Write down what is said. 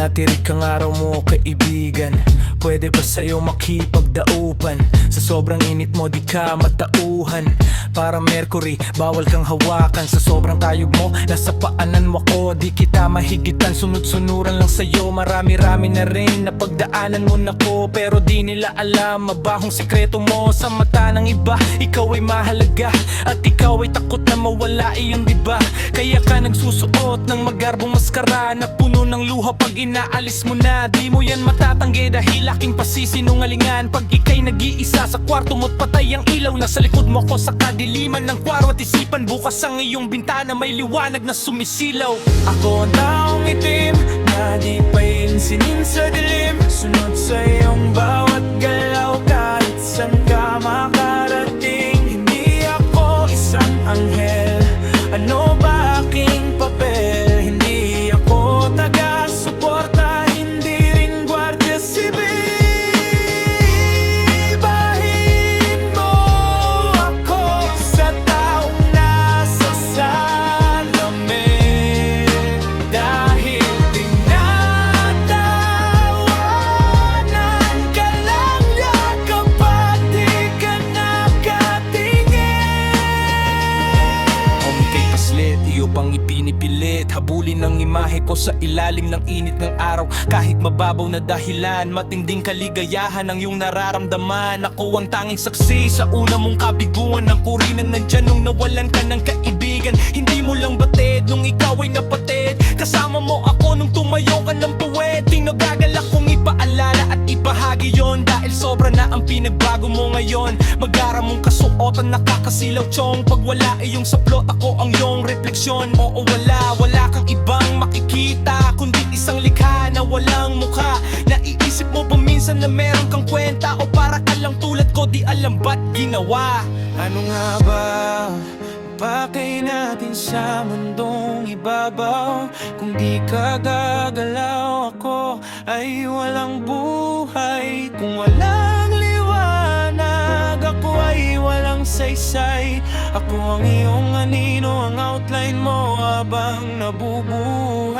Tinatirik ang araw mo, kaibigan. Pwede ba sa'yo makipagdaupan? Sa sobrang init mo di ka matauhan. Para Mercury, bawal kang hawakan. Sa sobrang tayog mo, nasa paanan mo ko. Di kita mahigitan, sunod-sunuran lang sa'yo. Marami-rami na rin napagdaanan mo na ko. Pero di nila alam, mabahong sekreto mo. Sa mata ng iba, ikaw ay mahalaga. At ikaw ay takot na mawala, iyon diba? Kaya ka nagsusuot ng magarbong maskara na puno ng luha pag inaalis mo na. Di mo yan matatanggi dahil aking pasisinungalingan. Pag ika'y nag-iisa sa kwarto mo't patay ang ilaw. Nasa likod mo ko sa kadiliman ng kwaro at isipan. Bukas ang iyong bintana, may liwanag na sumisilaw. Ako ang taong itim na di payinsinin sa dilim. Sunod sa iyong bawat galaw kahit saan ka makarating. Hindi ako isang anghel, ano ba aking papel? Hindi ako taga-suporta, hindi rin gwardiya sibil. Ibahin mo ako sa taong nasa salamin. Dahil tinatawanan ka lang niya kapag di ka nakatingin. Kay paslit, iyo pang ipinipilit. Habulin ang imahe ko sa ilalim ng init ng araw. Kahit mababaw na dahilan, matinding kaligayahan ang iyong nararamdaman. Ako ang tanging saksi sa una mong kabiguan. Ang kurinan nandyan nung nawalan ka ng kaibigan. Hindi mo lang batid nung ikaw ay napatid. Kasama mo ako nung tumayo ka ng puwet. Di nagagalak kong ipaalala at ibahagi yon. Dahil sobra na ang pinagbago mo ngayon. Magara mong kasuotan, nakakasilaw chong. Pag wala iyong saplot, ako ang iyong refleksyon. Oo, wala kang ibang makikita kundi isang likha na walang mukha. Naiisip mo ba minsan na meron kang kwenta? O para ka lang tulad ko, di alam ba't ginawa? Ano nga ba pakay natin sa mundong ibabaw? Kung di ka gagalaw, ako ay walang buhay. Kung walang liwanag, ako ay walang saysay. Ako ang iyong anino, ang outline mo habang nabubuhay.